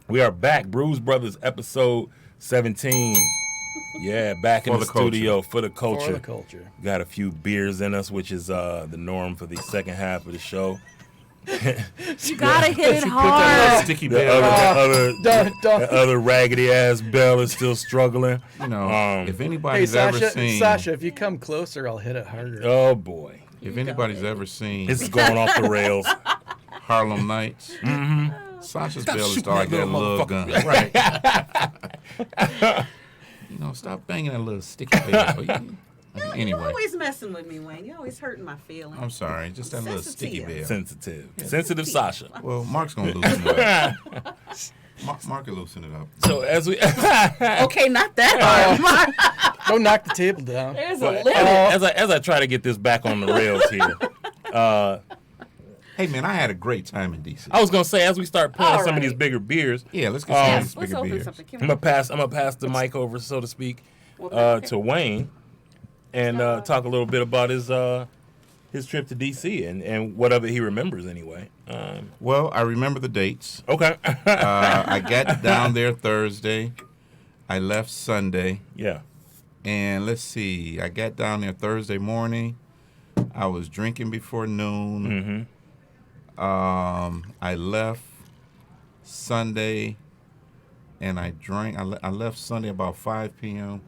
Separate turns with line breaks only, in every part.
We are back. Brewz Brothers, episode 17. Yeah, back in the studio for the culture.
For the culture.
Got a few beers in us, which is the norm for the second half of the show.
You gotta hit it hard.
Sticky
The other raggedy ass Bell is still struggling.
You know, if anybody's ever seen
Sasha, if you come closer, I'll hit it harder.
Oh boy.
If anybody's ever seen
This is going off the rails.
Harlem Nights, Sasha's Bell is starting that little gun.
Right.
You know, stop banging that little sticky bell. Anyway.
You always messing with me, Wayne. You always hurting my feelings.
I'm sorry, just that little sticky bell.
Sensitive. Sensitive Sasha.
Well, Mark's going to loosen it up. Mark will loosen it up.
So as we
Okay, not that hard.
Don't knock the table down.
There's a limit.
as I try to get this back on the rails here.
Hey man, I had a great time in DC.
I was gonna say, as we start pouring some of
right.
these bigger beers,
Yeah, let's get some of
Let's
these bigger
open
beers.
something.
I'm gonna pass the mic over, so to speak, to Wayne, and talk a little bit about his trip to DC and whatever he remembers anyway.
Well, I remember the dates.
Okay.
I got down there Thursday. I left Sunday.
Yeah.
And let's see, I got down there Thursday morning. I was drinking before noon. I left Sunday, and I drank. I left Sunday about 5 p.m.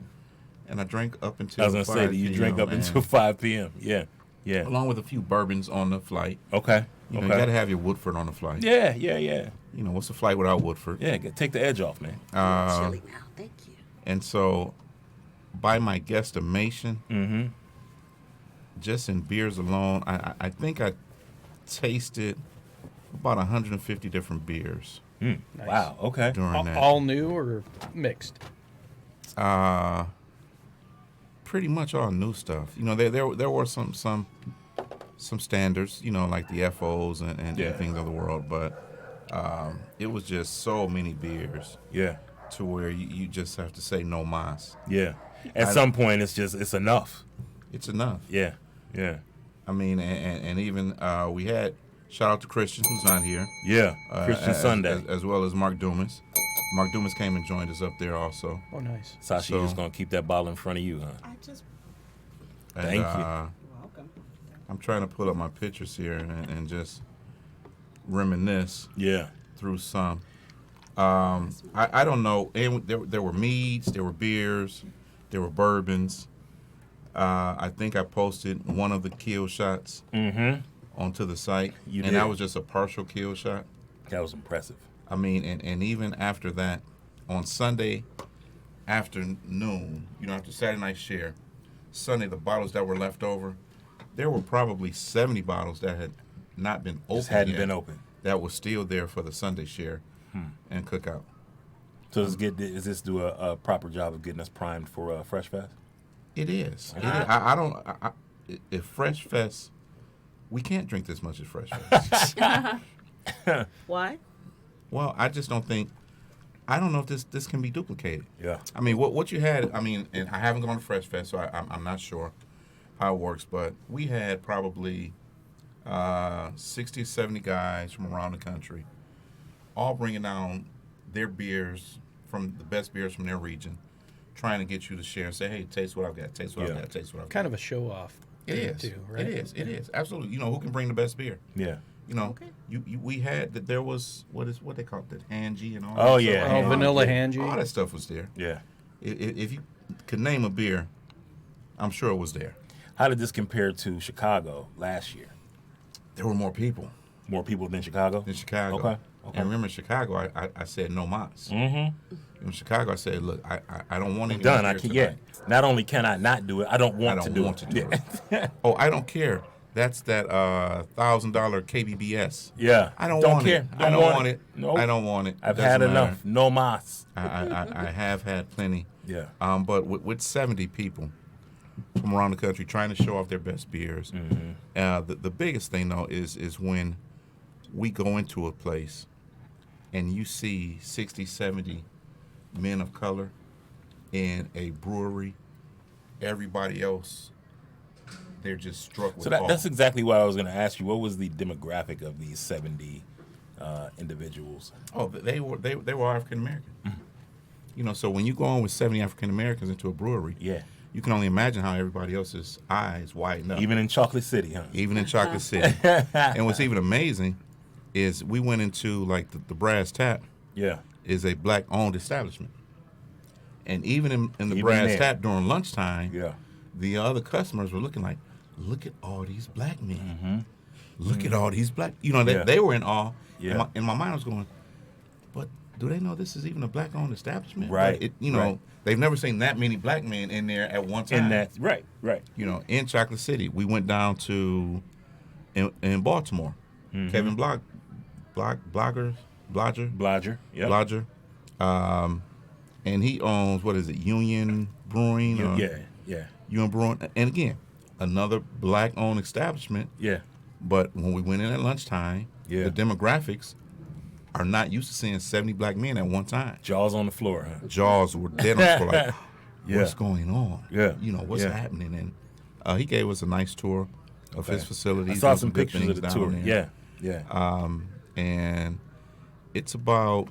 and I drank up until.
I was gonna
5
say that you
p.m.
drink up until 5 p.m. Yeah. Yeah.
along with a few bourbons on the flight.
Okay.
You know, you got to have your Woodford on the flight.
Yeah.
You know, what's a flight without Woodford?
Yeah. Take the edge off, man.
Chilly now. Thank you.
And so, by my guesstimation, just in beers alone, I think I tasted about 150 different beers
Nice.
Wow. Okay.
during that.
All new or mixed?
Pretty much all new stuff. You know, there were some standards, you know, like the FOs and things of the world, but it was just so many beers
Yeah.
to where you just have to say no mas.
Yeah. At some point, it's enough.
It's enough.
Yeah. Yeah.
I mean, and even we had shout out to Christian, who's not here.
Yeah. Christian Sunday.
as well as Mark Dumas. Mark Dumas came and joined us up there also.
Oh, nice.
Sasha, you're just gonna keep that bottle in front of you, huh?
I just
And,
Thank you.
welcome.
I'm trying to pull up my pictures here and just reminisce
Yeah.
through some. I don't know. And there were meads, there were beers, there were bourbons. I think I posted one of the kill shots onto the site,
You
and
did.
that was just a partial kill shot.
That was impressive.
I mean, and even after that, on Sunday afternoon, you know, after Saturday night share, Sunday, the bottles that were left over, there were probably 70 bottles that had not been opened
Just hadn't
yet,
been open.
that was still there for the Sunday share and cookout.
So does this do a proper job of getting us primed for Fresh Fest?
It is. It is. I don't. If Fresh Fest, we can't drink this much at Fresh Fest.
Why?
Well, I just don't think. I don't know if this can be duplicated.
Yeah.
I mean, what you had. I mean, and I haven't gone to Fresh Fest, so I'm not sure how it works. But we had probably 60, 70 guys from around the country, all bringing down their beers from the best beers from their region, trying to get you to share and say, "Hey, taste what I've got. Taste what I've got. Taste what I've got."
Kind of a show off.
It is.
Too, right?
It is. It is. Absolutely. You know, who can bring the best beer?
Yeah.
You know,
Okay.
we had that. There was what they call it, Hanji and all.
Oh,
that
yeah.
stuff.
Oh, vanilla Hanji.
All that stuff was there.
Yeah.
If you could name a beer, I'm sure it was there.
How did this compare to Chicago last year?
There were more people
More people than Chicago?
in Chicago.
Okay.
And remember, in Chicago, I said no mas.
Mm-hmm.
In Chicago, I said, look, I don't want any
Done.
more
I
beer
can.
tonight.
Yeah. Not only can I not do it, I don't want
I
to
don't
do
want
it.
to do
Yeah.
it. Oh, I don't care. That's that $1,000 KBBS.
Yeah.
I don't,
Don't
want
care.
it.
Don't
I don't
want
want
it.
it.
Nope.
I don't want it.
I've
Doesn't
had
matter.
enough. No mas.
I have had plenty.
Yeah.
But with 70 people from around the country trying to show off their best beers, the biggest thing though is when we go into a place and you see 60, 70 men of color in a brewery, everybody else, they're just struck with
So
awe.
that's exactly what I was going to ask you. What was the demographic of these 70 individuals.
Oh, they were African American. You know, so when you go on with 70 African Americans into a brewery,
Yeah.
you can only imagine how everybody else's eyes widen up.
Even in Chocolate City, huh?
Even in Chocolate City. And what's even amazing is we went into like the Browz Tap
Yeah.
is a black-owned establishment. And even in the
Even
Browz
there.
Tap during lunchtime,
Yeah.
the other customers were looking like, look at all these black men.
Mm-hmm.
Look at all these black, you know,
Yeah.
they were in awe.
Yeah.
In my mind I was going, but do they know this is even a black-owned establishment?
Right.
But you know,
Right.
they've never seen that many black men in there at one time.
In that, right.
You know, in Chocolate City, we went down to in Baltimore.
Mm-hmm.
Kevin Blodger,
Yep.
Blodger, and he owns what is it, Union Brewing?
Yeah.
Union Brewing, and again, another black-owned establishment.
Yeah.
But when we went in at lunchtime,
Yeah.
the demographics are not used to seeing 70 black men at one time.
Jaws on the floor, huh?
Jaws were dead on the floor, like,
Yeah.
what's going on?
Yeah.
You know, what's
Yeah.
happening? And he gave us a nice tour of his facilities.
I saw
Done
some
good
pictures of
things
the
down
tour.
there.
Yeah.
And it's about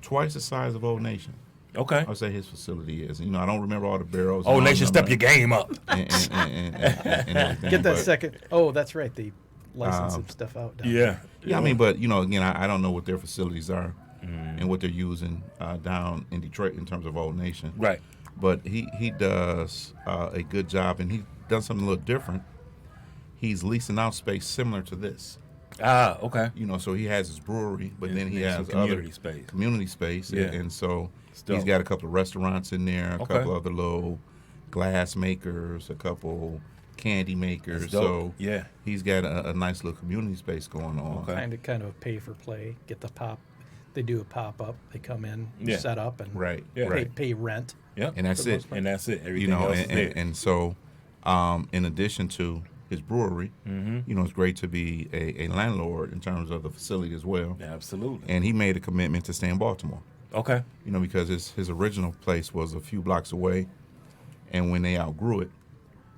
twice the size of Old Nation.
Okay.
I would say his facility is. You know, I don't remember all the barrels.
Oh,
and
Nation,
all
step
the
your game up.
and everything.
Get that
but-
second. Oh, that's right. The licensing stuff out. Down
Yeah.
Yeah, I mean, but you know, again, I don't know what their facilities are and what they're using down in Detroit in terms of Old Nation.
Right.
But he does a good job, and he does something a little different. He's leasing out space similar to this.
Ah, okay.
You know, so he has his brewery, but then he
and
has
some community
other
space.
community space,
Yeah.
and so
It's
he's
dope.
got a couple of restaurants in there, a
Okay.
couple other little glass makers, a couple candy makers.
That's dope.
So
Yeah.
he's got a nice little community space going on.
Okay.
kind of pay for play. Get the pop. They do a pop up. They come in,
Yeah.
set up, and
Right,
Yeah.
right.
pay rent.
Yep.
And that's
For the
it.
most part.
And that's it. Everything
You know,
else is there.
and so in addition to his brewery, you know, it's great to be a landlord in terms of the facility as well.
Absolutely.
And he made a commitment to stay in Baltimore,
Okay.
you know, because his original place was a few blocks away. And when they outgrew it,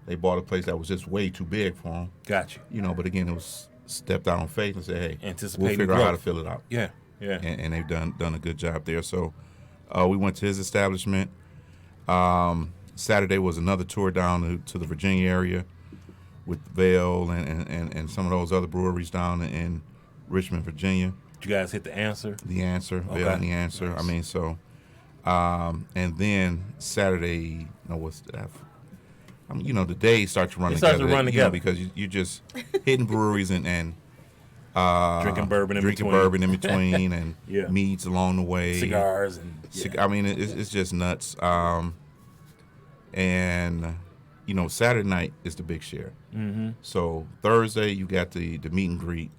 they bought a place that was just way too big for him,
Got you.
you know, but again, it was stepped out on faith and said, hey, we'll
Anticipating
figure out how to
growth.
fill it out.
Yeah. Yeah.
And they've done a good job there. So we went to his establishment. Saturday was another tour down to the Virginia area with Vail and some of those other breweries down in Richmond, Virginia.
Did you guys hit the answer?
The Answer,
Okay.
Vail and The Answer.
Nice.
I mean, so, and then Saturday, no, what's that? I mean, you know, the days start to run
It
together.
starts to run
you know,
together.
because you just hitting breweries and
Drinking bourbon in
drinking
between.
bourbon in between and
Yeah.
meads along the way.
Cigars and
I mean, it's just nuts. And you know, Saturday night is the big share. Mm-hmm. So Thursday you got the meet and greet.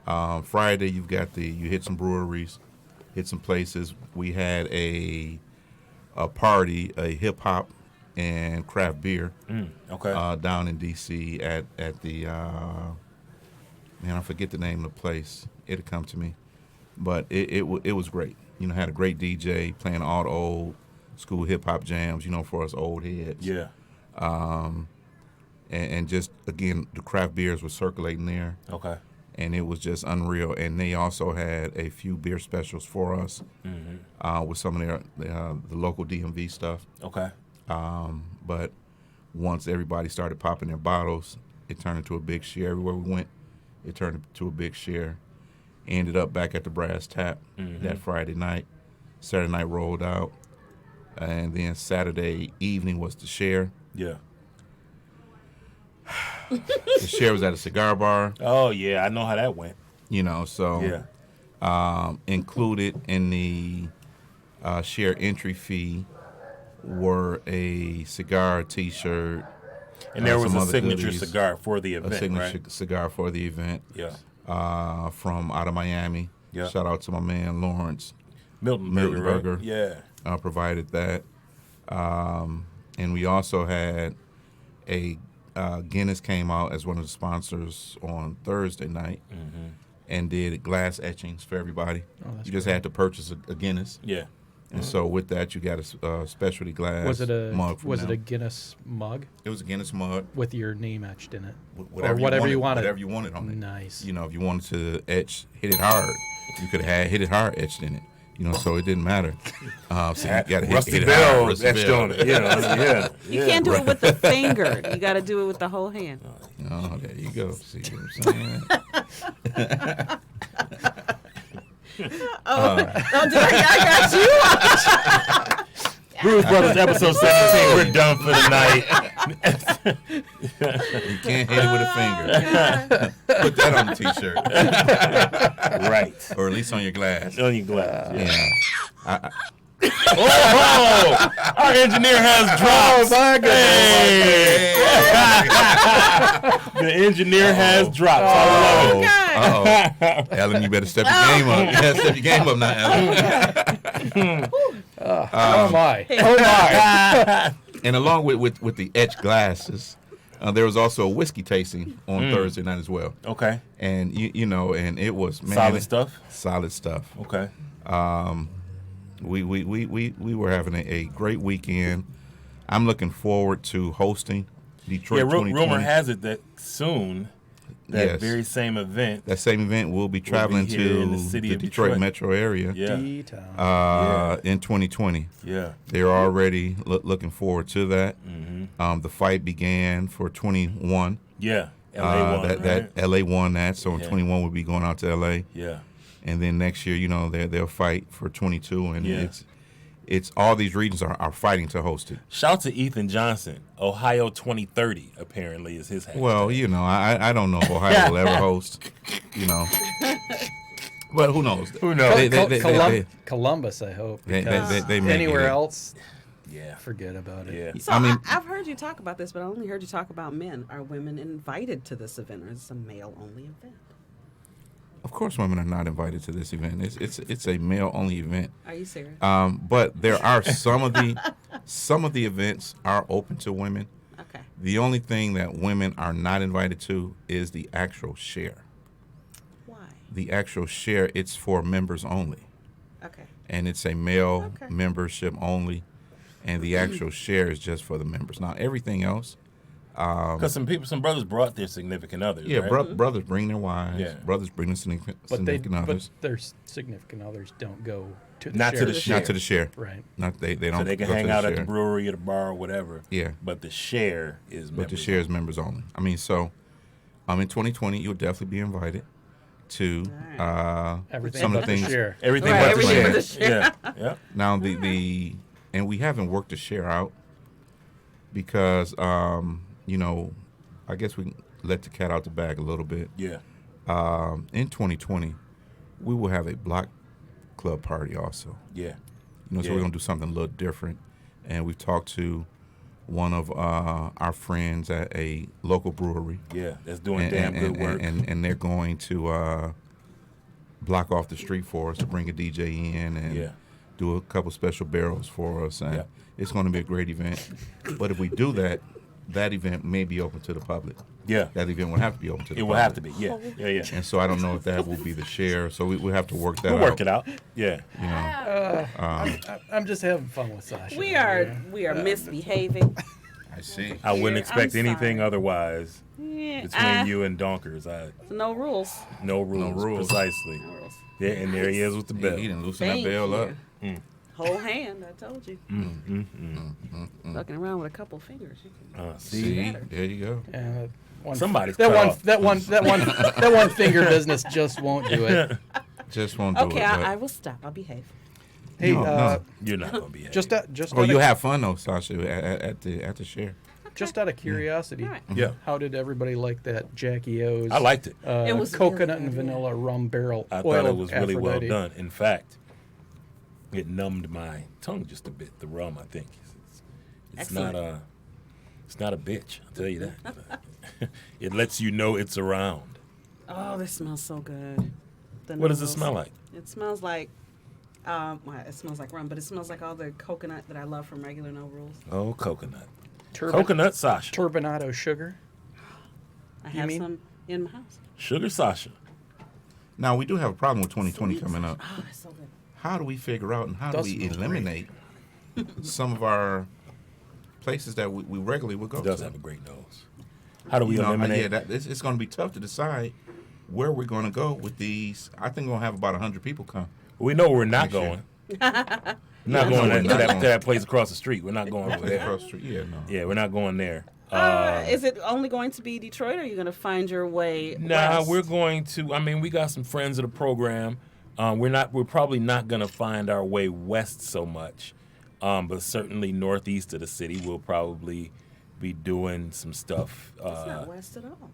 Friday you hit some breweries, hit some places. We had a party, a hip hop and craft beer
okay.
down in DC at the man, I forget the name of the place. It'll come to me, but it was great. You know, had a great DJ playing all the old school hip hop jams. You know, for us old heads.
yeah.
And just again, the craft beers were circulating there,
Okay.
and it was just unreal. And they also had a few beer specials for us with some of the local DMV stuff.
Okay.
But once everybody started popping their bottles, it turned into a big share. Everywhere we went, it turned into a big share. Ended up back at the Browz Tap that Friday night. Saturday night rolled out. And then Saturday evening was the share.
Yeah.
The share was at a cigar bar,
Oh yeah, I know how that went.
you know, so
Yeah.
included in the share entry fee were a cigar, T-shirt,
And there was
some
a
other
signature
goodies.
cigar for the
a
event,
signature
right?
cigar for the event.
Yeah.
From out of Miami.
Yeah.
Shout out to my man Lawrence.
Milton
Milton
Burger. Right?
Burger.
Yeah.
Provided that. And we also had a Guinness came out as one of the sponsors on Thursday night and did glass etchings for everybody.
Oh, that's
You just had to purchase a Guinness,
Yeah.
And so with that, you got a specialty glass
Was it
mug from
was it
them.
a Guinness mug
It was a Guinness mug.
with your name etched in it?
Whatever,
you wanted.
Whatever you wanted on it.
Nice.
You know, if you wanted to hit it hard, you could have had hit it hard etched in it. You know, so it didn't matter. So you got to
Rusty
hit it
Bell
hard. Rusty
etched
Bell.
on it. Yeah.
You can't do it with the finger. You got to do it with the whole hand.
Oh, there you go. See what I'm saying?
I got you.
Brewz Brothers, episode 17. We're done for the night.
You can't hit it with a finger. Put that on the T-shirt,
Right.
or at least on your glass.
On your glass.
Yeah.
Oh, our engineer has dropped.
Oh my goodness!
The engineer has dropped.
Oh,
God.
Ellen, you better step your game up. Yeah, step your game up now, Ellen.
Oh my! Oh my!
And along with the etched glasses, there was also a whiskey tasting on Thursday night as well.
Okay.
And you know, and it was
Solid stuff.
Solid stuff.
Okay.
We were having a great weekend. I'm looking forward to hosting Detroit 2020.
Rumor has it that soon, that
Yes.
very same event.
That same event will be traveling
here
to
in the city of
Detroit
Detroit.
metro area
Yeah.
D-town.
in 2020.
Yeah.
They're already looking forward to that.
Mm-hmm.
The fight began for 21.
Yeah. LA won.
That LA won that, so in
Yeah.
21 we'll be going out to LA.
Yeah.
And then next year, you know, they'll fight for 22, and
Yeah.
it's all these regions are fighting to host it.
Shout to Ethan Johnson. Ohio 2030 apparently is his hashtag.
Well, you know, I don't know if Ohio will ever host, you know, but who knows?
Who knows?
Columbus, I hope.
They
Because
may get
anywhere
it.
else,
Yeah.
forget about it.
Yeah.
So
I mean-
I've heard you talk about this, but I only heard you talk about men. Are women invited to this event, or is this a male-only event?
Of course, women are not invited to this event. It's a male only event.
Are you serious?
But there are some of the events are open to women.
Okay.
The only thing that women are not invited to is the actual share.
Why?
The actual share, it's for members only,
Okay.
and it's a male
Okay.
membership only, and the actual share is just for the members. Now everything else,
Because some brothers brought their significant others.
yeah,
right?
brothers bring their wives,
Yeah.
brothers bring their significant others.
But their significant others don't go to the
Not to
share.
the share.
Not to the share.
Right.
Not they don't.
So they can
go to
hang
the
out at the
share.
brewery or the bar or whatever.
Yeah.
But the share is
But the
members
share is members only. I mean, so in 2020, you'll definitely be invited to
Everything
some of
but
the
the
things.
share.
Everything
Right,
but
everything
the
but
share.
the share.
Yeah.
Now and we haven't worked the share out because you know, I guess we can let the cat out the bag a little bit.
Yeah.
In 2020, we will have a block club party also.
Yeah.
You know, so
Yeah.
we're gonna do something a little different, and we've talked to one of our friends at a local brewery.
Yeah. That's doing damn good work.
And they're going to block off the street for us to bring a DJ in and
Yeah.
do a couple special barrels for us. And
Yeah.
it's going to be a great event. But if we do that, that event may be open to the public.
Yeah.
That event will have to be open to the
It
public.
will have to be. Yeah. Yeah. Yeah.
And so I don't know if that will be the share. So we'll have to work that
We'll
out.
work it out. Yeah.
You know,
I'm just having fun with Sasha.
We are misbehaving.
I see.
I wouldn't
I'm
expect anything
sorry.
otherwise
Yeah,
between you and Donkers.
No rules.
No rules. Precisely.
No rules.
Yeah, and there he is with the bell.
He didn't loosen
Thank
that bell up.
you. Whole hand, I told you. Fucking around with a couple fingers. You can
See,
better.
there you go.
Yeah,
Somebody's
that
cut
one
off.
that one finger business just won't do it.
Just won't do
Okay,
it. but-
I will stop. I'll behave.
Hey,
No.
You're not gonna be.
just
Oh,
out
you
of,
have fun though, Sasha, at the share.
just out of curiosity,
All right.
Yeah.
how did everybody like that Jackie O's?
I liked it.
It was
coconut
really
and
good, yeah.
vanilla rum barrel.
I
oil
thought it was really well
Aphrodite.
done. In fact, it numbed my tongue just a bit. The rum, I think, it's not
Excellent.
it's not a bitch. I'll tell you that. It lets you know it's around.
Oh, this smells so good. The
What does it
noodles.
smell like?
It smells like, well, it smells like rum, but it smells like all the coconut that I love from regular No Rules.
Oh, coconut.
Turbo-
Coconut Sasha.
turbinado sugar.
I have
mean?
some in my house.
Sugar Sasha.
Now we do have a problem with 2020
Sweet.
coming up.
Oh, it's so good.
how do we figure out and how
Does
do we
smell great.
eliminate some of our places that we regularly would go
It does
to?
have a great nose. How do we
You know,
eliminate?
it's going to be tough to decide where we're going to go with these. I think we're going to have about 100 people come.
We know we're not
Next year.
going. Not going
we're
to
not
that,
going.
to that place across the street. We're not going over there.
Across the street. Yeah, no.
Yeah, we're not going there.
Is it only going to be Detroit, or are you going to find your way
Nah,
west?
we're going to. I mean, we got some friends of the program. We're probably not going to find our way west so much, but certainly northeast of the city, we'll probably be doing some stuff.
It's not west at all.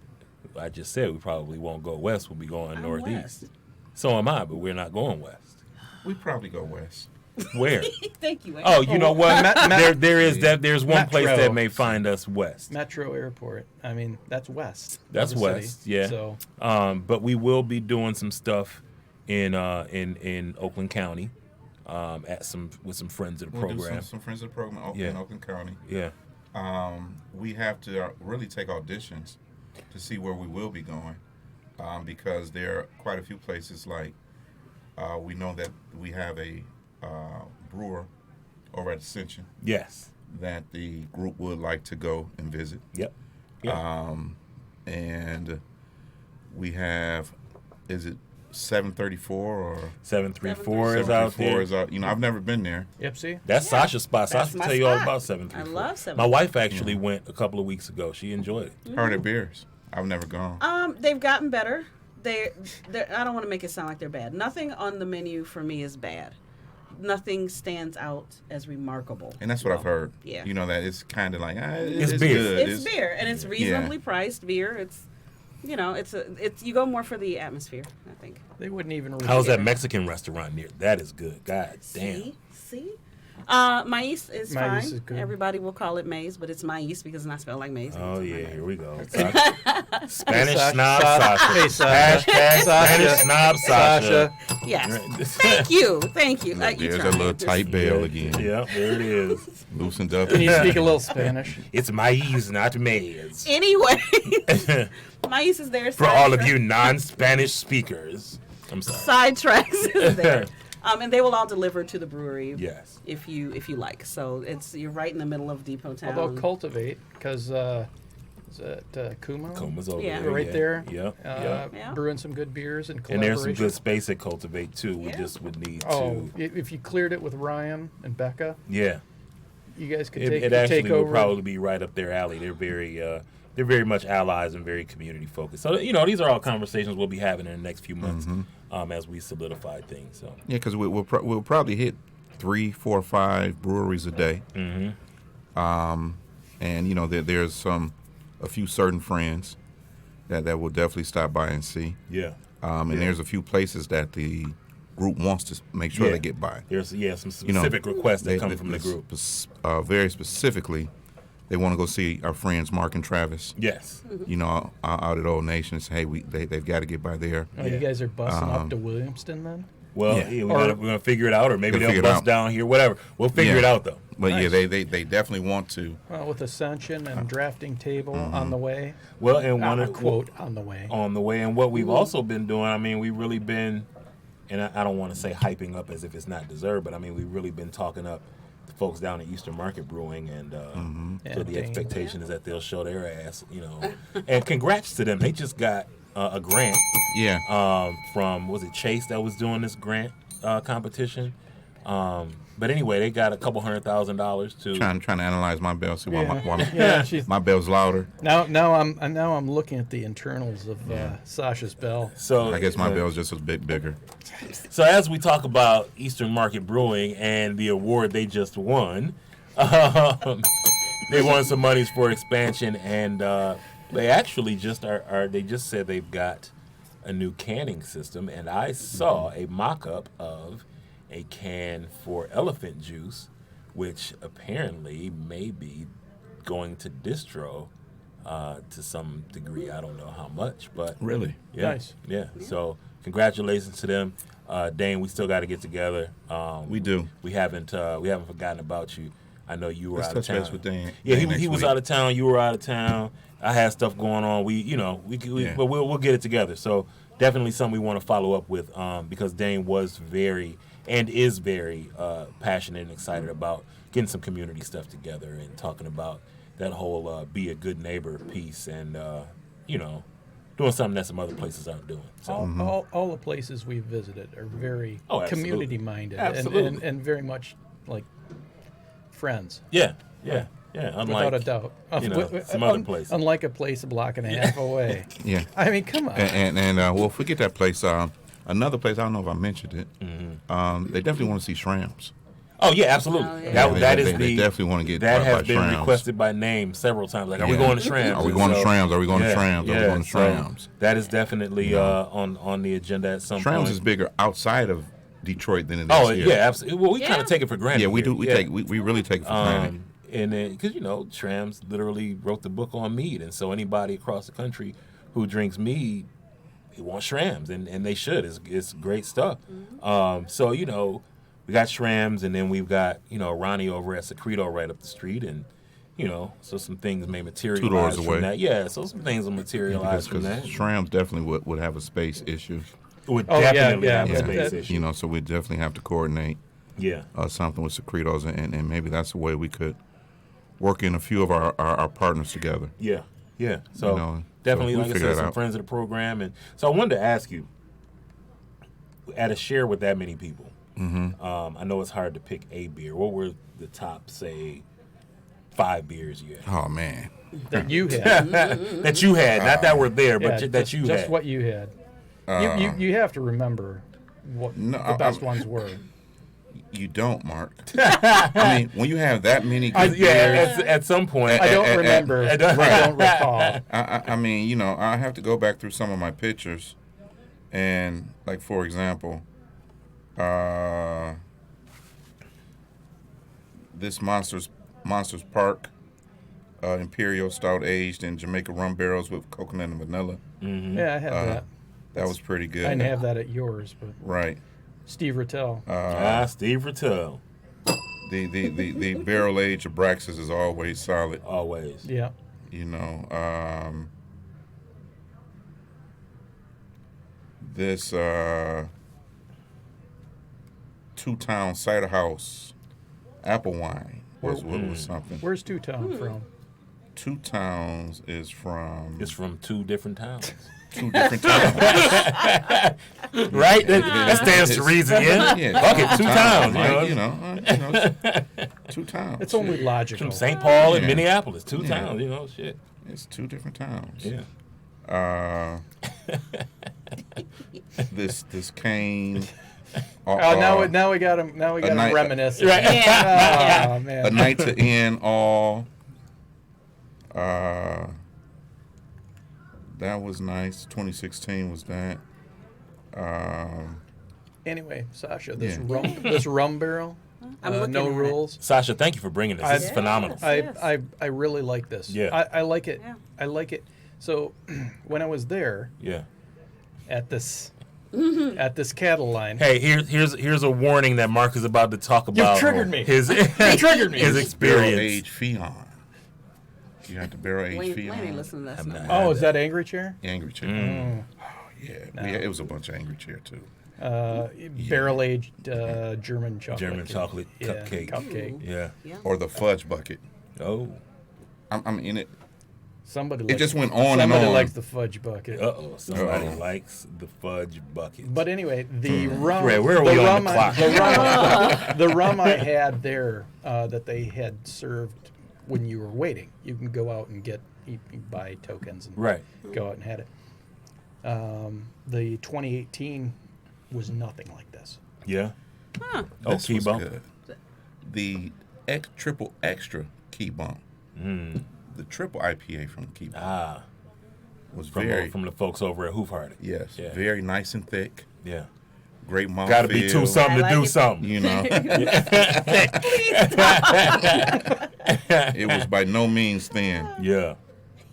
I just said we probably won't go west. We'll be going
I'm
northeast.
west.
So am I, but we're not going west.
We probably go west.
Where?
Thank you. Wayne.
Oh, you know what? There's one place
Metro.
that may find us west.
Metro Airport. I mean, that's west. of
That's
the city.
west, yeah.
So
But we will be doing some stuff in Oakland County, with some friends of the
We'll do
program.
some friends of the program
Yeah.
in Oakland County.
Yeah.
We have to really take auditions to see where we will be going, because there are quite a few places. Like we know that we have a brewer over at Ascension
Yes.
that the group would like to go and visit.
Yep. Yeah.
And we have, is it 734 or
734 is out
734
there.
is out? You know, I've never been there.
yep. See,
That's Sasha's spot.
That's
Sasha
my
tell you all
spot.
about 734.
I love 734.
My wife actually went a couple of weeks ago. She enjoyed it.
Heard of beers. I've never gone.
They've gotten better. They're I don't want to make it sound like they're bad. Nothing on the menu for me is bad. Nothing stands out as remarkable.
And that's what I've heard.
Yeah.
You know, that it's kind of like,
It's
it's
beer.
good.
It's beer, and it's reasonably priced beer. It's, you know, it's you go more for the atmosphere, I think.
they wouldn't even.
How's that
Yeah.
Mexican restaurant near? That is good. God damn.
See? Mais is
Mais
fine.
is good.
Everybody will call it maize, but it's mais because it's not spelled like maize.
Oh
It's
yeah,
like
here we go.
Hey,
Spanish
Sasha.
snob
Sasha.
Sasha.
Hey, Sasha.
Hashtag Spanish
Sasha.
snob Sasha.
Yes. Thank you. Thank you.
There's
You
a
try.
little tight bell
Yeah,
again.
yeah, there it is.
Loosened up.
Can you speak a little Spanish?
It's maize, not maize.
Anyway, mais is there.
For all of you non-Spanish speakers, I'm sorry.
Sidetracks is there. And they will all deliver to the brewery.
Yes.
If you like. So you're right in the middle of Depot Town.
How about cultivate? Because is it Kuma?
Kuma's over
Yeah.
there.
Right
yeah.
there.
Yep.
Yeah.
Brewing some good beers and
And
collaboration.
there's some good space at Cultivate too. We
Yeah.
just would need
Oh,
to.
if you cleared it with Ryan and Becca,
Yeah.
you guys could
It
take
actually
take
will
over.
probably be right up their alley. They're very much allies and very community focused. So you know, these are all conversations we'll be having in the next few months as we solidify things. So
Yeah, because we'll probably hit 3, 4, 5 breweries a day. And you know, there's a few certain friends that will definitely stop by and see.
yeah.
And there's a few places that the group wants to make sure
Yeah.
they get by.
There's some
You know,
specific requests that come from the group.
Very specifically, they want to go see our friends Mark and Travis.
Yes.
You know, out at Old Nation and say, hey, they've got to get by there.
Oh,
Yeah.
you guys are busting up to Williamston then?
Well,
Yeah.
yeah,
Or-
we're gonna figure it out, or maybe
Gotta
they'll
figure it
bust
out.
down here. Whatever. We'll figure
Yeah.
it out though.
But yeah,
Nice.
they definitely want to.
Well, with Ascension and drafting table on the way.
Well, and one of
Quote on the way.
on the way, and what we've also been doing. I mean, we've really been, and I don't want to say hyping up as if it's not deserved, but I mean, we've really been talking up the folks down at Eastern Market Brewing, and so
Yeah,
the
Dane.
expectation is that they'll show their ass, you know. And congrats to them. They just got a grant
Yeah.
from, was it Chase that was doing this grant competition? But anyway, they got a couple $100,000 to.
Trying to analyze my bell, see why
Yeah, she's,
my bell's louder.
now I'm looking at the internals of Sasha's bell.
So
I guess my bell's just a bit bigger.
So as we talk about Eastern Market Brewing and the award they just won, they won some monies for expansion, and they actually just they just said they've got a new canning system, and I saw a mock-up of a can for elephant juice, which apparently may be going to distro to some degree. I don't know how much, but
Really?
yeah,
Nice.
yeah. So congratulations to them, Dane. We still got to get together.
We do.
We haven't forgotten about you. I know you were
Let's
out of
touch
town.
base with Dan.
Yeah,
Dan next
he was
week.
out of town. You were out of town. I had stuff going on. We
Yeah.
but we'll get it together. So definitely something we want to follow up with because Dane was very and is very passionate and excited about getting some community stuff together and talking about that whole be a good neighbor piece and, doing something that some other places aren't doing. So.
All the places we've visited are very
absolutely.
community-minded and very much like friends.
Yeah. Unlike,
Without a doubt.
some other places.
Unlike a place a block and a half away.
Yeah.
I mean, come on.
And well, forget that place. Another place, I don't know if I mentioned it. They definitely want to see Shrams.
Oh yeah, absolutely.
Oh, yeah.
They definitely want to get
that has
by
been
Shrams.
requested by name several times. Like, are we going to Shrams?
Are we going to Shrams? Are we going to Shrams? Are we going to Shrams?
So that is definitely on the agenda at some point.
Shrams is bigger outside of Detroit than it is
Oh
here.
yeah, absolutely. Well, we kind of take it for granted.
Yeah, we
here.
do. We really take it for granted.
And then, because Shrams literally wrote the book on mead, and so anybody across the country who drinks mead, they want Shrams, and they should. It's great stuff. So we got Shrams, and then we've got Ronnie over at Secreto right up the street, and so some things may materialize
2 doors
from
away.
that. Yeah, so some things will materialize from that.
Shrams definitely would have a space issue.
Would definitely
yeah,
have a
yeah.
space issue.
So we definitely have to coordinate
Yeah.
something with Secretos, and maybe that's the way we could work in a few of our partners together.
Yeah. So definitely,
so we'll
like I
figure
said,
that
some
out.
friends of the program, and so I wanted to ask you, at a share with that many people, I know it's hard to pick a beer. What were the top, say, 5 beers you had?
Oh man,
that you had.
That you had, not that were there, but
Yeah,
that you had.
just what you had. You have to remember what the best ones were.
you don't, Mark. I mean, when you have that many good beers,
at some point.
I don't remember. I don't recall.
I mean, I have to go back through some of my pictures, and like for example, this Monsters Park Imperial Stout aged in Jamaica rum barrels with coconut and vanilla.
Yeah, I had that.
That was pretty good.
I didn't have that at yours, but
Right.
Steve Rotel.
Steve Rotel.
The barrel age of Braxis is always solid.
Always.
Yeah.
This Two Town Cider House apple wine was something.
Where's Two Town from?
Two Towns is from
It's from 2 different towns.
2 different towns.
Right? That stands to reason, yeah?
Yeah,
Okay, 2 towns.
Right? 2 towns.
It's only logical.
From St. Paul and
Yeah.
Minneapolis, 2
Yeah.
towns, shit.
It's 2 different towns.
Yeah.
This cane.
Now we got him. Now we got
night-
him reminiscing.
Right.
Yeah.
Oh man.
A Night to End All. That was nice. 2016 was that.
Anyway, Sasha,
Yeah.
this rum barrel,
I'm looking
no
at it.
rules.
Sasha, thank you for bringing this. This is
Yes.
phenomenal.
I really like this.
Yeah.
I like it.
Yeah.
I like it. So when I was there
Yeah.
at this cattle line,
Hey, here's a warning that Mark is about to talk about.
triggered me.
His
triggered me.
his
Barrel
experience.
aged Fion. You got the barrel aged
Wayne
Fion.
ain't listening to that
I'm
stuff.
not-
oh, is that Angry Chair?
Angry Chair.
Mm.
Oh yeah, it was a bunch of Angry Chair too.
Barrel aged German chocolate.
German chocolate
Yeah,
cupcake.
Cupcake.
Yeah.
Yeah.
Or the fudge bucket.
Oh.
I'm in it.
Somebody.
It just went on and
Somebody
on.
likes the fudge bucket.
Uh-oh. Somebody
Uh-oh.
likes the fudge bucket.
But anyway, the rum.
Where are
the
we on
rum
the clock?
the rum I had there that they had served when you were waiting. You can go out and get, you buy tokens and
Right.
go out and had it. The 2018 was nothing like this.
Yeah.
Huh.
Oh,
This
key
was
bump.
good. The triple extra key bump. The triple IPA from Key Bump
Ah.
was
From the folks over at Hoof Hardy.
yes,
Yeah.
very nice and thick.
Yeah.
Great mouthfeel.
Got to be 2 something
I
to
like
do
it.
something.
You know, it was by no means thin.
Yeah.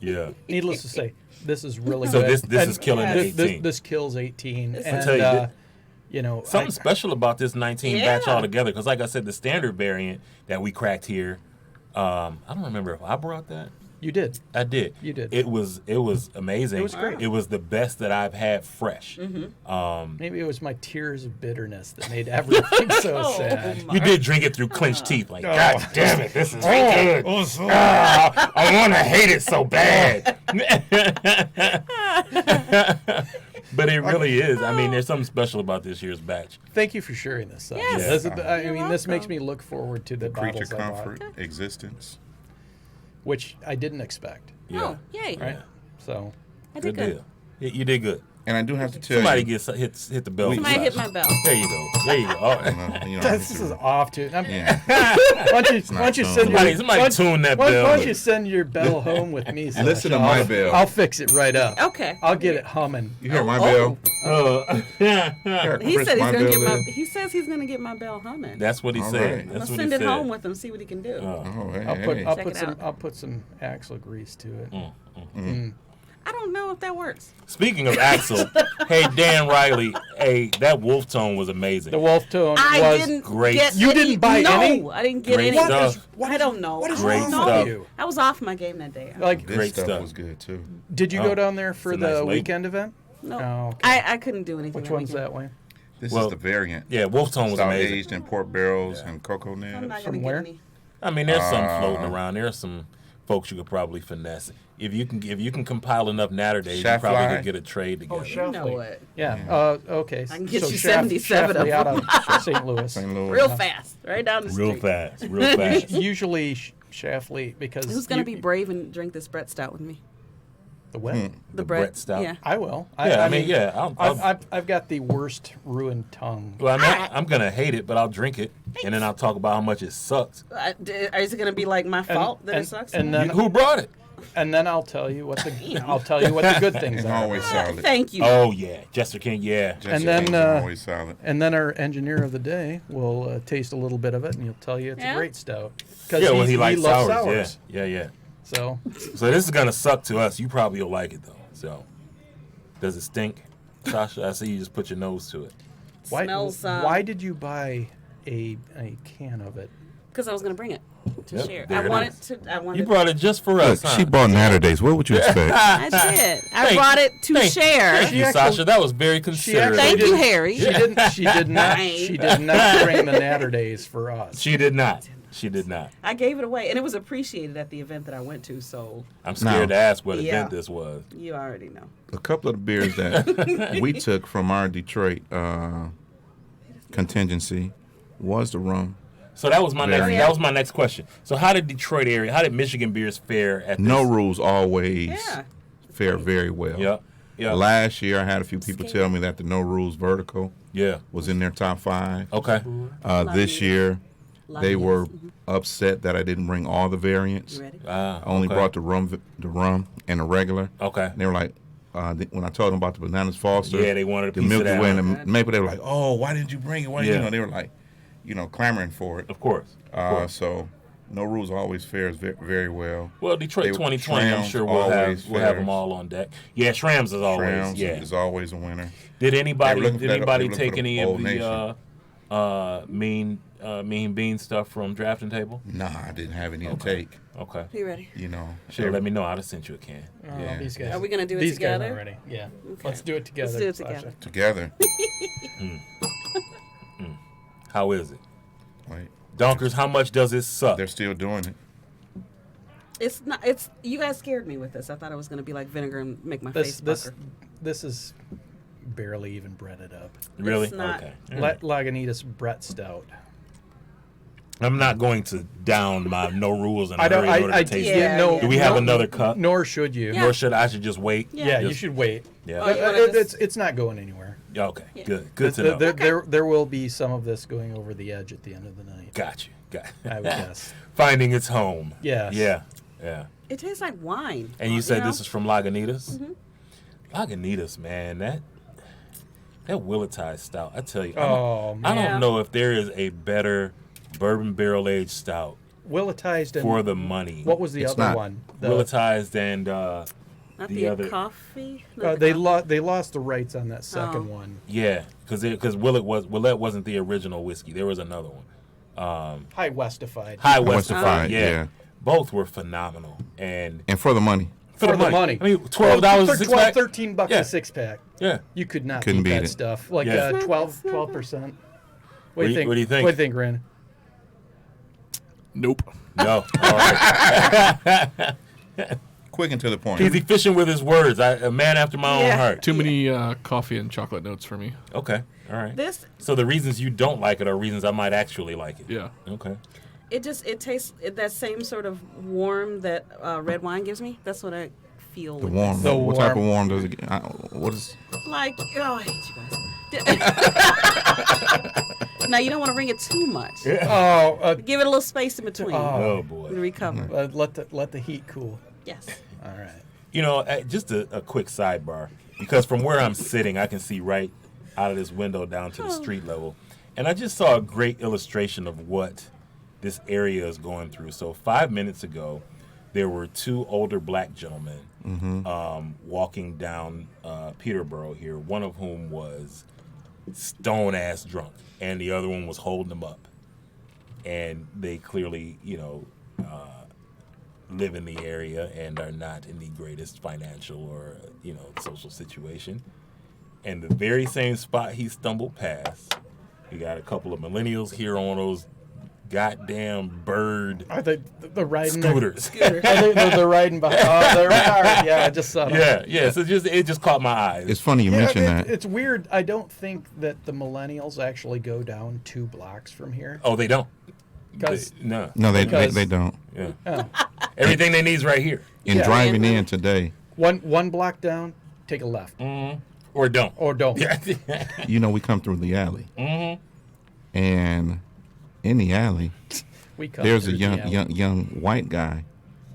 Yeah.
Needless to say, this is really
So
good.
this is killing
yeah,
the 18.
This kills 18.
This
And,
I tell you, Something
I-
special about this 19 batch
Yeah.
altogether, because like I said, the standard variant that we cracked here, I don't remember if I brought that.
You did.
I did.
You did.
It was amazing.
It was great.
It was the best that I've had fresh.
Maybe it was my tears of bitterness that made everything so sad.
You did drink it through clenched teeth. Like,
Oh.
God damn it, this is good. I want to hate it so bad. But it really is. I mean, there's something special about this year's batch.
Thank you for sharing this.
Yes.
This makes
welcome.
me look forward to the
Creature
bottles I bought,
comfort, existence.
which I didn't expect.
Yeah.
Oh, yay.
Right. So
I did
Good
good.
deal. You did good.
And I do have to tell
Somebody
you.
hit the bell.
Somebody hit my bell.
There you go. There you go. All right.
this is off to.
Yeah.
Why don't you
not
send
tuned.
your,
Somebody tune that
why
bell.
don't you send your bell home with me? Sasha?
Listen to my bell.
I'll fix it right up.
Okay.
I'll get it humming.
You hear my bell?
He said he says he's gonna get my bell humming.
That's what he
All
said.
right.
I'm
That's
gonna
what
send
he
it
said.
home with him, see what he can do.
Oh, hey,
I'll put
hey.
I'll
Check
put
it
some
out.
I'll put some axle grease to it.
I don't know if that works.
Speaking of Axel, hey Dan Riley, hey, that wolf tone was amazing.
The wolf tone
I
was
didn't
great.
get
You
any,
didn't buy
no,
any?
I didn't get
Great
any.
stuff.
I don't know.
What is
Great
wrong
stuff.
with you?
I was off my game that day.
Like,
This
Great
stuff
stuff.
was good too.
did you
Oh,
go down there for
it's a nice
the
label.
weekend event?
No,
Oh, okay.
I couldn't do anything.
Which
that
one's
weekend.
that way?
This
Well,
is the variant.
Yeah, wolf tone was
Stout
amazing.
aged in pork barrels and cocoa
I'm
nibs.
not gonna
From
get
where?
any.
I mean, there's some floating around. There's some folks you could probably finesse. If you can compile enough natter days, you
Shaft
probably
fly?
could get a trade together.
You know it.
Yeah. Okay.
I can get
so
you
Shaft-
77 of
Shaftley out
them.
of St. Louis.
St. Louis.
Real fast, right down the
Real
street.
fast, real fast.
Usually Shaftley because
Who's gonna be brave and drink this Brett Stout with me?
the what?
The
Brett Stout.
Yeah.
I will.
Yeah, I mean, yeah.
I've got the worst ruined tongue.
Well, I'm gonna hate it, but I'll drink it, and then I'll talk about how much it sucks.
Is it gonna be like my fault that it sucks?
And then
Who brought it?
and then I'll tell you what the good things
And
are.
always solid.
Thank you.
Oh yeah, Jester King. Yeah,
Jesse
And then,
King's always solid.
And then our engineer of the day will taste a little bit of it, and he'll tell you it's
Yeah?
a great stout. Because
yeah. Well, he likes
loves
sours. Yeah.
So
So this is gonna suck to us. You probably will like it though. So, does it stink, Sasha? I see you just put your nose to it.
Smells.
why did you buy a can of it?
Because I was gonna bring it to
Yep,
share.
there
I
it
wanted
is.
to. I wanted.
You brought it just for us.
Look,
Huh?
she bought Natter Days. What would you expect?
I did. I
Thank-
brought it to
Thank
share.
you, Sasha. That was very considerate.
Thank
actually
you,
did-
Harry.
She didn't. She did not. She did not bring the Natter Days for us.
She did not. She did not.
I gave it away, and it was appreciated at the event that I went to. So
I'm scared to ask what
Yeah.
event this was.
you already know.
A couple of the beers that we took from our Detroit contingency was the rum.
So that was my next.
Very.
That was my next question. So how did Detroit area? How did Michigan beers fare at this?
No Rules always
Yeah.
fare very well.
Yeah. Yeah.
Last year, I had a few people tell me that the No Rules Vertical
Yeah.
was in their top 5.
Okay.
This year, they
Lagunitas.
were upset that I didn't bring all the variants.
You ready?
I only
okay.
brought the rum and the regular.
Okay.
And they were like, when I told them about the Bananas Foster,
Yeah, they wanted a
the
piece of
Milky
that.
Way and the Maple, they were like, oh, why didn't you bring it? Why
Yeah.
they were like, clamoring for it.
Of course.
So No Rules always fares very well.
Well, Detroit
They-
2020, I'm
Shram's
sure we'll have
always
them
fares.
all on deck. Yeah, Shrams is always.
Shram's
Yeah.
is always a winner.
Did
They
anybody
were looking for that- they were looking
take
for the
any of
Old
the mean bean stuff from drafting table?
Nah, I didn't have any to take.
Okay.
You ready?
Should let me know. I'd have sent you a can.
Yeah.
These guys.
Are we gonna do it
these
together?
Guys are ready. Yeah.
Okay.
Let's do it together.
Let's do it
Sasha.
together.
Together.
How is it?
Like,
Donkers, how much does it suck?
they're still doing it.
It's not. It's you guys scared me with this. I thought it was gonna be like vinegar and make my
This
face
this
pucker.
this is barely even breaded up.
Really?
It's not.
Okay.
Lagunitas Brett Stout.
I'm not going to down my no rules in a
I don't.
hurry in order
I
to taste
yeah,
it.
no.
Do we have another cup?
Nor should you.
Yeah.
Or should I should just wait?
Yeah, you
Just-
should wait.
Yeah.
Oh, you wanna just-
It's not going anywhere.
Yeah, okay.
Yeah.
Good to know.
There will be some of this going over the edge at the end of the night.
Got you.
I would guess.
Finding its home.
Yes.
Yeah.
It tastes like wine.
And you said this is from Lagunitas?
Mm-hmm.
Lagunitas, man, that Lagunitas stout, I tell you,
Oh,
I
man.
don't know if there is a better bourbon barrel-aged stout
Willetized and
for the money.
what was the
It's
other
not.
one?
Willetized and
Not
the
the
other-
coffee. Not the
They
coffee.
they lost the rights on that second
Oh.
one.
yeah, because Willett wasn't the original whiskey. There was another one.
High Westified.
High
Westified,
Westified, yeah.
yeah.
both were phenomenal. And
for the money.
For the money.
I mean, $12 a six pack.
$13
Yeah.
a six pack.
Yeah.
You could not
Couldn't
beat
beat
that
it.
stuff. Like
Yeah.
12%. What do you think?
What do you think?
What do you think, Ren?
Nope.
No. All right.
Quick and to the point.
He's efficient with his words. A man after my own
Yeah.
heart.
Too many coffee and chocolate notes for me.
Okay. All right.
This
So the reasons you don't like it are reasons I might actually like it.
Yeah.
Okay.
it tastes that same sort of warm that red wine gives me. That's what I feel.
The
with
warm.
The
What type of
warm.
warm does it get? What is?
this. Like, oh, I hate you guys. Now you don't want to bring it too much.
Oh,
Give it a little space in between.
Oh
And
boy.
recover.
let the heat cool.
Yes.
All right.
You know, just a quick sidebar, because from where I'm sitting, I can see right out of this window down to the street level, and I just saw a great illustration of what this area is going through. So 5 minutes ago, there were two older black gentlemen walking down Peterborough here, one of whom was stone-ass drunk, and the other one was holding them up. And they clearly, live in the area and are not in the greatest financial or, social situation. And the very same spot he stumbled past, you got a couple of millennials here on those goddamn bird
Are they the riding?
scooters.
They're riding behind. Oh, they're yeah. I just saw them.
Yeah. So it just caught my eyes.
It's funny you mention that.
It's weird. I don't think that the millennials actually go down 2 blocks from here.
Oh, they don't.
'Cause-
No.
No, they
Because-
don't.
Yeah.
Oh.
Everything they need is right here.
In
Yeah.
driving in today,
One block down, take a left.
Or don't.
Or don't.
Yeah.
we come through the alley, and in the alley,
We come
there's a
through the alley.
young white guy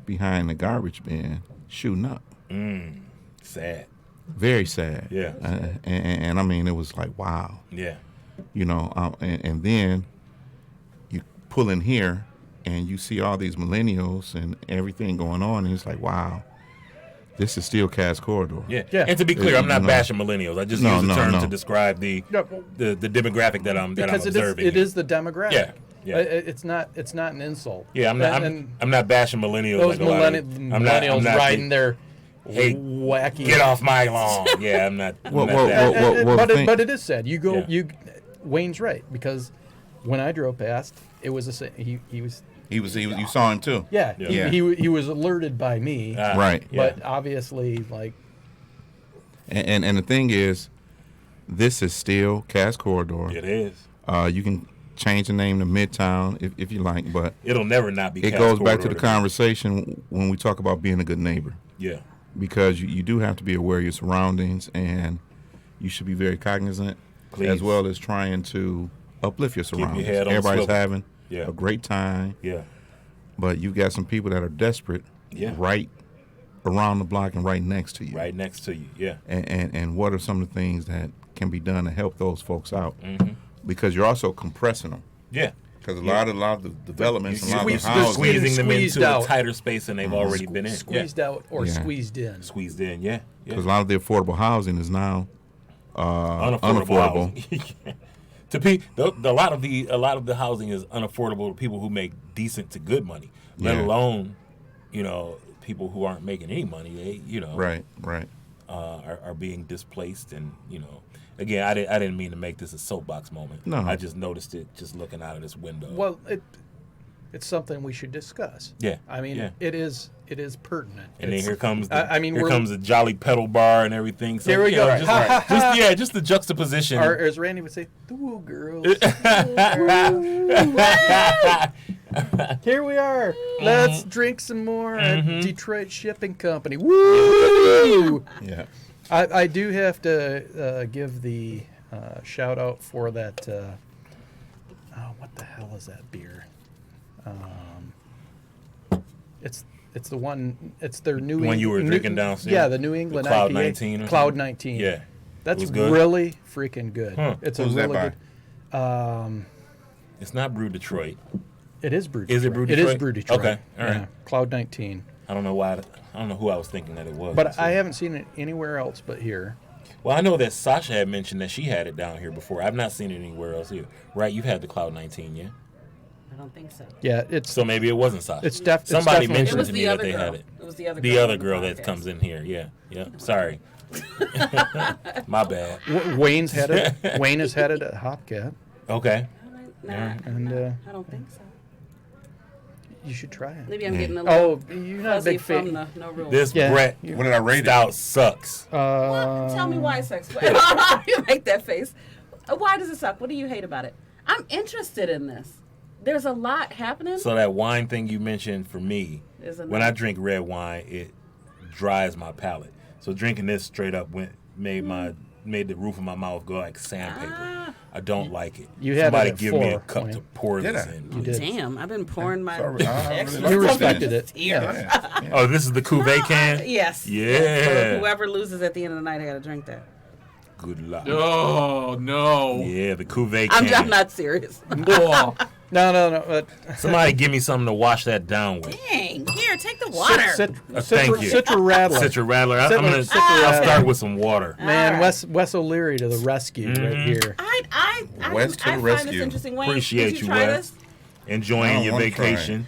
behind the garbage bin shooting up.
Sad.
Very sad.
Yeah.
And I mean, it was like, wow.
Yeah.
And then you pull in here and you see all these millennials and everything going on, and it's like, wow, this is still Cass Corridor.
Yeah.
Yeah.
And to be clear, I'm not
No.
bashing millennials. I just
No,
use the
no,
term
no.
to describe the
No, well,
demographic that I'm
because
observing.
it is the demographic.
Yeah, yeah.
It's not an insult.
Yeah,
And
I'm not bashing millennials.
those
like a lot of-
millennials
I'm not
riding their
Hey,
wacky.
get off my lawn. Yeah, I'm not. I'm
Whoa,
not
whoa,
that.
whoa, whoa.
But it is sad. You go.
Yeah.
Wayne's right, because when I drove past, it was the same. He was.
You saw him too.
Yeah.
Yeah.
He was alerted by me.
Right.
Yeah.
But obviously, like,
And the thing is, this is still Cass Corridor.
It is.
You can change the name to Midtown if you like, but
It'll never not be.
it
Cass
goes back to
Corridor
the
me.
conversation when we talk about being a good neighbor,
Yeah.
because you do have to be aware of your surroundings, and you should be very cognizant,
Please.
as well as trying to uplift your
your
surroundings.
head on
Everybody's
swivel.
having
Yeah.
a great time,
Yeah.
but you got some people that are desperate
Yeah.
right around the block and right next to you.
Right next to you. Yeah.
And what are some of the things that can be done to help those folks out?
Mm-hmm.
Because you're also compressing them.
Yeah.
Because a lot of the developments, a lot of the
Squeeze-
houses,
Squeezing them
squeezed
into
out.
a tighter space than they've already been in.
squeezed out or
Yeah.
squeezed in.
Squeezed in. Yeah.
because a lot of the affordable housing is now
Unaffordable. housing. A lot of the housing is unaffordable to people who make decent to good money, let
Yeah.
alone, people who aren't making any money. They,
Right.
are being displaced, and again, I didn't mean to make this a soapbox moment.
No.
I just noticed it just looking out of this window.
Well, it's something we should discuss.
Yeah,
I mean,
yeah.
it is pertinent.
And then
It's-
here comes
we're-
comes the Jolly Pedal Bar and everything. So,
There we go.
Just the juxtaposition.
Or as Randy would say, "Ooh, girls." Here we are. Let's drink some more at Detroit Shipping Company. Woo!
Yeah.
I do have to give the shout out for that. What the hell is that beer? It's the one. It's their new.
One you were drinking downstairs?
Yeah, the New England
The Cloud
IPA.
19 or
Cloud
something?
19.
Yeah.
That's
was good?
really freaking good.
Huh.
It's
Who's
a
that
really
by?
good.
It's not Brew Detroit.
It is Brew.
Is it
Detroit.
Brew
It is
Detroit?
Brew Detroit.
Okay, all right.
Yeah, Cloud 19.
I don't know why. I don't know who I was thinking that it was.
But
So-
I haven't seen it anywhere else but here.
Well, I know that Sasha had mentioned that she had it down here before. I've not seen it anywhere else either. Right? You've had the Cloud 19, yeah?
I don't think so.
Yeah, it's
So maybe it wasn't Sasha.
It's
Somebody
definitely
mentioned
It was
to
the
me that
other
they
girl.
had it.
It was the other
The
girl
other
on the
girl that
podcast.
comes in here. Yeah. Sorry. My bad.
Wayne's had it. Wayne has had it at Hopcat,
Okay.
Nah,
and
I don't think so.
you should try it.
Maybe I'm getting a little
Oh, you're not a
fuzzy
big
from
fan.
the no rules.
This
Yeah.
Brett
What did I rate it?
Stout sucks.
Tell me why it sucks. You make that face. Why does it suck? What do you hate about it? I'm interested in this. There's a lot happening.
So that wine thing you mentioned for me,
Is a
when
no.
I drink red wine, it dries my palate. So drinking this straight up made the roof of my mouth go like sandpaper.
Ah.
I don't like it.
You had
Somebody
it at
give me a
4,
cup
Wayne.
to pour
Did
this
I?
in.
You
please.
did.
Damn, I've been pouring my.
Sorry, I
extra
really
You
stuff
respected
in
it.
here.
Yeah.
Oh, this is the cuvee can?
Yes.
Yeah.
So whoever loses at the end of the night, I got to drink that.
Good luck.
Oh no.
Yeah, the cuvee can.
I'm not serious.
Oh.
No.
Somebody give me something to wash that down with.
Dang. Here, take the water.
Thank you.
Citra Rattler.
Citra Rattler.
Citra-
I'm gonna.
Citra
I'll
Rattler.
start with some water.
Man,
All right.
Wes O'Leary to the rescue right here.
I
West to the
find
rescue.
this interesting. Wayne,
Appreciate
did you
you,
try
Wes.
this?
Enjoying
I
your
wanna try.
vacation.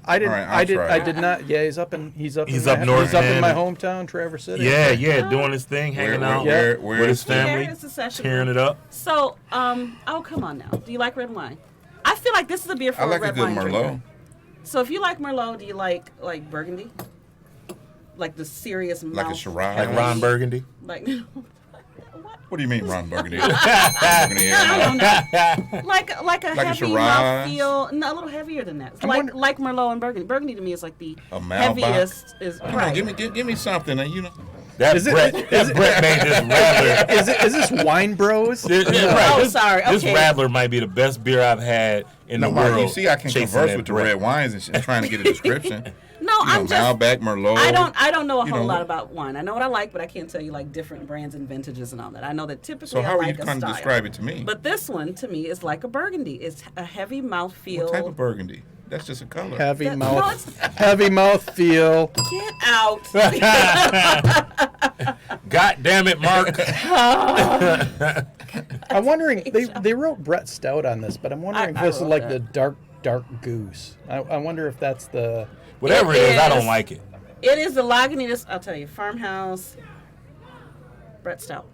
I did.
All right, I'll try
I
it.
did not. Yeah, he's up
He's
in
up
my,
north,
He's up in
man.
my hometown, Traverse City.
Yeah, doing his thing, hanging out
where
with his
is-
family,
Here is the session.
tearing it up.
So, oh come on now. Do you like red wine? I feel like this is a beer for
I
a
like a
red
good
wine
Merlot.
drinker. So if you like Merlot, do you like Burgundy? Like the serious
Like a
mouth-
Shiraz.
Like Ron Burgundy.
Like what?
What do you mean, Ron Burgundy? Burgundy,
Like a
Like a
heavy
Shiraz?
mouthfeel. No, a little heavier than that.
I'm
Like
wonder-
like Merlot and Burgundy. Burgundy to me is like the
A Malbec?
heaviest. Is
Come on,
right.
give me something, and
That
Is it-
Brett made this Rattler.
Is this Wine Bros?
Right,
Oh,
this,
sorry,
This
okay.
Rattler might be the best beer I've had in the
No,
world.
you see, I can
chasing
converse
that
with the
Brett.
red wines and trying to get a description.
No, I'm just.
Malbec, Merlot.
I don't know a
you
whole
know.
lot about wine. I know what I like, but I can't tell you like different brands and vintages and all that. I know that typically
So
I
how are
like
you
a
trying to
style.
describe it to me?
But this one to me is like a Burgundy. It's a heavy mouthfeel.
What type of Burgundy? That's just a color.
Heavy
That-
mouth.
no, it's-
Heavy mouth feel.
Get out.
God damn it, Mark.
I'm wondering. They wrote Brett Stout on this, but I'm wondering
I
if this is
wrote
like
that.
the dark goose. I wonder if that's the.
Whatever it
It
is, I
is.
don't like it.
It is the Lagunitas. I'll tell you, Farmhouse Brett Stout.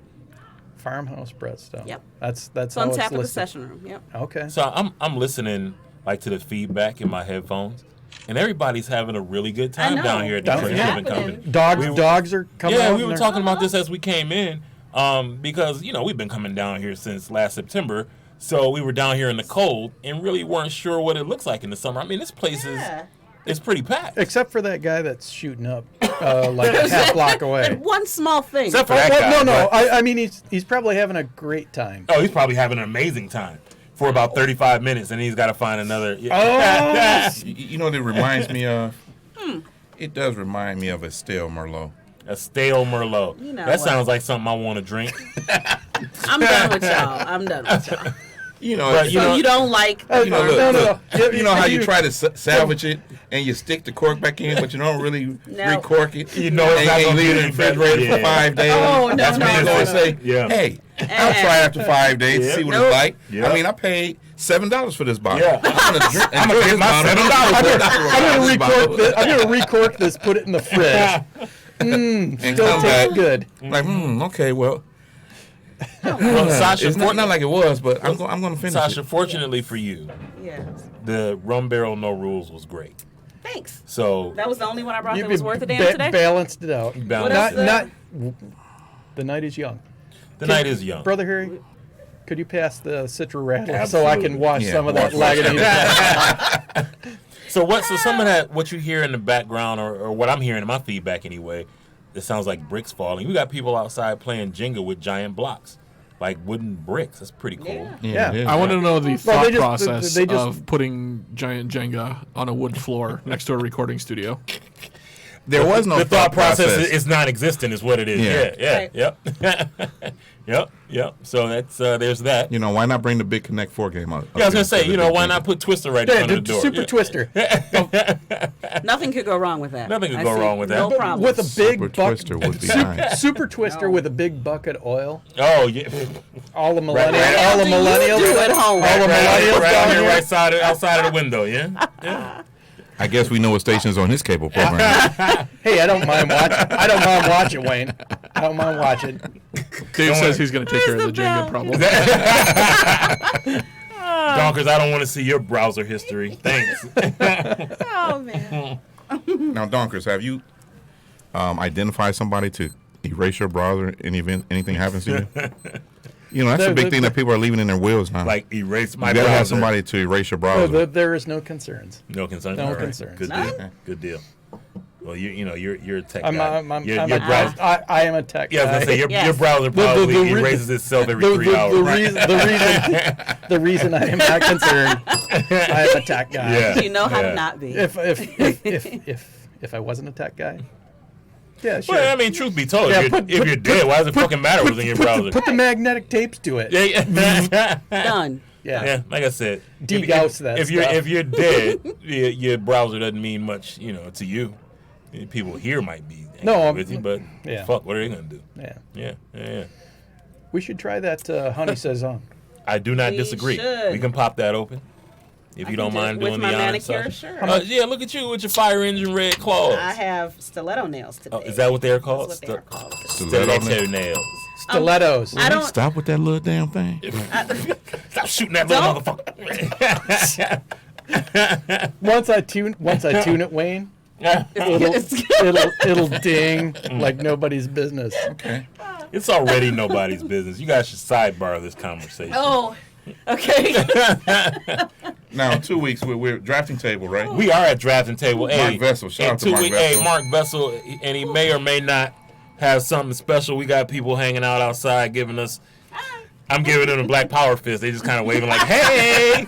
Farmhouse Brett Stout.
Yep.
That's
It's
how
on
it's
tap at the
listed.
session room. Yep.
Okay.
So I'm listening like to the feedback in my headphones, and everybody's having a really good
I
time
know.
down here at the
Down
Drink
here.
Shipping Company.
Dogs are coming out.
Yeah, we
and
were
they're-
talking about this as we came in, because we've been coming down here since last September. So we were down here in the cold and really weren't sure what it looks like in the summer. I mean, this place
Yeah.
is pretty packed.
Except for that guy that's shooting up like a half block away.
And one small thing.
Except for that guy.
Well, no.
but-
I mean, he's probably having a great time.
Oh, he's probably having an amazing time for about 35 minutes, and he's got to find another.
Oh,
You know what it reminds me of?
Hmm.
It does remind me of a stale Merlot.
A stale Merlot.
You know
that
what?
sounds like something I want to drink.
I'm done with y'all.
You know,
But,
So
know-
you don't like.
you know, look,
no.
look, you know how you try to salvage it and you stick the cork back in, but you don't really
No.
recork it.
You know it's
and
not
you
gonna
leave
be
it in the
any better.
refrigerator for
Yeah.
5 days.
Oh, no,
That's
no,
when you
no,
go
no.
and say,
Yeah.
hey, I'll try after 5 days to see what
Nope.
it's like.
Yeah.
I mean, I paid $7 for this bottle.
Yeah.
I'm gonna drink
I'm gonna get my $7
I'm gonna recork this, put it in the fridge.
and
Still
come
tastes
back
good.
like, okay, well,
Well, Sasha,
it's not like it was, but I'm going to finish
Sasha,
it.
fortunately for you,
Yes.
the Rum Barrel No Rules was great.
Thanks.
So
That was the only one I brought
You
that was worth a damn today.
balanced it out.
What
else,
Not. The night is young.
the night is young.
Brother Harry, could you pass the Citra Rattler so I can wash
Yeah,
some of that
wash
Lagunitas?
So some of that, what you hear in the background, or what I'm hearing in my feedback anyway, it sounds like bricks falling. We got people outside playing Jenga with giant blocks, like wooden bricks. That's pretty cool.
Yeah.
Yeah.
I want to know the
Well,
thought
they just-
process
they just-
of putting giant Jenga on a wood floor next to a recording studio.
There was no
The thought process is non-existent, is what it is.
Yeah.
Right.
Yep. So that's there's that.
You know, why not bring the big Connect 4 game out?
Yeah, I was gonna say, why not put Twister right in front of the door?
Super
Yeah.
Twister.
Nothing could go wrong with that.
Nothing could
I
go
see
wrong with that.
No
But
problem.
With a big
Super twister would be nice.
super twister
No.
with a big bucket of oil.
Oh yeah.
All the millennials.
right.
All the
What do you
millennials.
do at home?
All the millennials
right
down
here,
here.
right outside of the window. Yeah. Yeah.
I guess we know what station's on his cable program.
Hey, I don't mind watching. I don't mind watching, Wayne. I don't mind watching.
Dave says he's going to take care of the
the
Jenga
bell?
problem.
Donkers, I don't want to see your browser history. Thanks.
Oh man.
Now, Donkers, have you identified somebody to erase your browser in the event anything happens to you? You know, that's a big thing that people are leaving in their wills now.
Like erase my
you gotta
browser.
have somebody to erase your browser.
No, there is no concerns.
No concerns.
No
All right.
concerns.
Good
None?
deal. Good deal. Well, you're a tech
I'm
guy.
a
Your browser.
I am a tech
Yeah, I was
guy.
gonna say your
Yes.
browser
The
probably
re-
erases itself every 3 hours.
The reason I am not concerned, I am a tech guy.
Yeah.
You know how
Yeah.
to not be.
If I wasn't a tech guy, yeah, sure.
Well, I mean, truth be told,
Yeah,
if you're dead, why does it fucking matter what's in your browser?
Put the magnetic tapes to it.
Yeah.
Done.
Yeah, like I said,
Degauss that
if you're
stuff.
if you're dead, your browser doesn't mean much, to you. People here might be angry
No,
with you, but
yeah.
fuck, what are they gonna do?
Yeah,
Yeah.
we should try that honey saison.
I do not
We
disagree.
should.
We can pop that open if you don't
can
mind
do it
doing
with
the
my
honest
manicure,
sauce.
sure.
Yeah, look at you with your fire engine red claws.
I have stiletto nails today.
Oh, is that what they're called?
That's what they're called.
Stiletto nails.
Stilettos.
I don't.
Stop with that little damn thing.
Stop shooting that little
Don't.
motherfucker.
Once I tune it, Wayne, it'll ding like nobody's business.
Okay.
It's already nobody's business. You guys should sidebar this conversation.
Oh, okay.
Now, in 2 weeks, we're drafting table, right?
We are at drafting table.
Mark
Hey,
Vessel. Shout
in
out to
2
Mark
weeks.
Vessel.
Hey, Mark Vessel, and he may or may not have something special. We got people hanging out outside giving us. I'm giving them a Black Power fist. They just kind of waving like, "Hey,"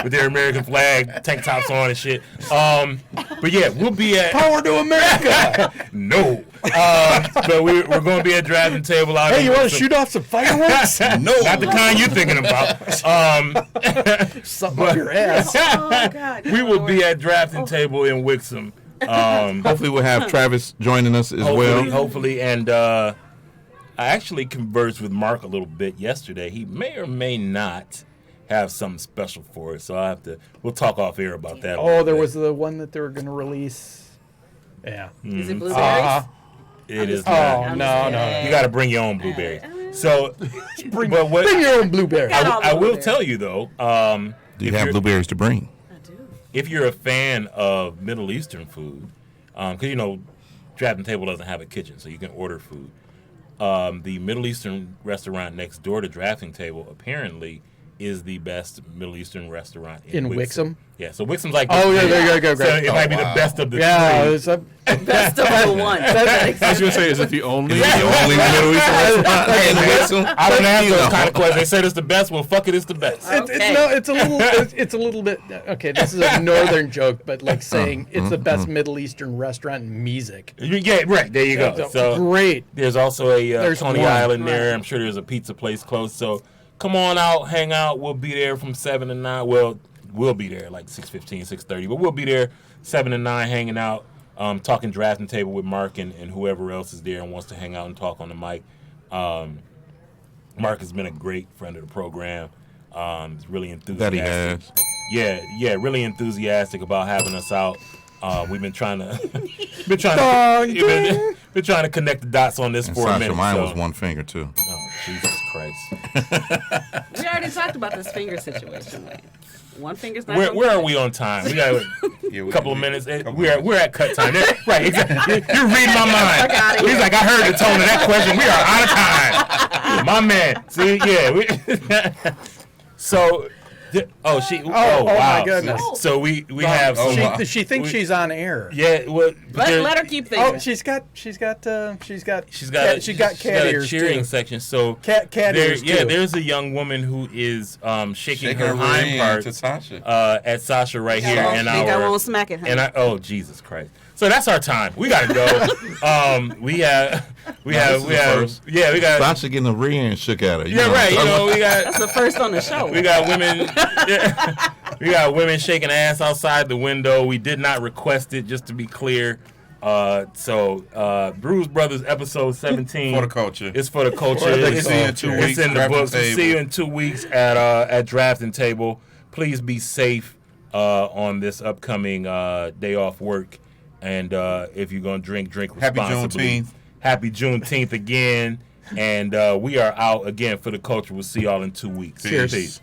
with their American flag, tank tops on and shit. But yeah, we'll be at
Power to America!
no. But we're going to be at drafting table out.
Hey, you want to
some-
shoot off some fireworks?
No, not the kind you're thinking about.
Something up your ass.
Oh God.
We will be at drafting table in Wixom.
Hopefully, we'll have Travis joining us as well.
Hopefully, and I actually conversed with Mark a little bit yesterday. He may or may not have something special for us, so we'll talk off air about that.
Oh, there was the one that they were going to release. Yeah.
Is it blueberries?
It is.
Oh,
not.
no.
You got to bring your own blueberries. So,
Bring
but what
your own blueberry.
I will tell you though,
Do you have blueberries to bring?
I do.
if you're a fan of Middle Eastern food, because Drafting Table doesn't have a kitchen, so you can order food. The Middle Eastern restaurant next door to Drafting Table apparently is the best Middle Eastern restaurant in
Wixom?
Yeah, so Wixom's like
Oh, yeah, there you go,
So
great.
it might be the
wow.
best of the
Yeah,
three.
it's a,
Best of the one.
I was going to say, is it the only?
Only Middle Eastern restaurant in Wixom?
I don't ask those kind of questions. They said it's the best. Well, fuck it, it's the best.
it's a little bit. Okay, this is a northern joke, but like saying it's the best Middle Eastern restaurant in Music.
Yeah, right. There you go.
It's
So
great.
there's also a
There's
Coney
one.
Island there.
Right.
I'm sure there's a pizza place close. So come on out, hang out. We'll be there from 7 to 9. Well, we'll be there like 6:15, 6:30. But we'll be there 7 to 9 hanging out, talking Drafting Table with Mark and whoever else is there and wants to hang out and talk on the mic. Mark has been a great friend of the program. He's really enthusiastic.
That he has.
Yeah, really enthusiastic about having us out. We've been trying to been trying to connect the dots on this
And
for a
Sasha,
minute.
mine
so.
was one finger, too.
Oh, Jesus Christ!
We already talked about this finger situation. Wayne. One finger's not.
Where are we on time? We got a couple of minutes. We're at cut time. Right, exactly. You're reading my mind. He's like, I heard the tone of that question. We are out of time. My man. See, yeah. So. Oh, she.
Oh,
wow.
my goodness.
So we have.
Oh,
some-
wow.
She thinks she's on air.
Yeah. Well,
Let her keep thinking.
Oh, she's got
She's got
cat
a
ears
cheering
too.
section. So
Cat ears
yeah,
too.
there's a young woman who is shaking
Shaking
her
her
hind
ring
parts
to Sasha.
at Sasha right here
I
in
think I
our.
won't smack it. Honey.
And oh Jesus Christ! So that's our time. We gotta go. We have
first.
yeah we got
Sasha getting a ring shook at her.
yeah right.
so-
We got
That's the first on the show.
we got women. Yeah, We got women shaking ass outside the window. We did not request it, just to be clear. Brewz Brothers episode 17
For the culture.
It's for the culture.
It's in 2 weeks.
It's in the
Drafting
books. We'll
table.
see you in 2 weeks at Drafting Table. Please be safe on this upcoming day off work. And if you're going to drink
Happy
responsibly.
Juneteenth.
Happy Juneteenth again. And we are out again for the culture. We'll see y'all in 2 weeks.
Cheers.
Peace.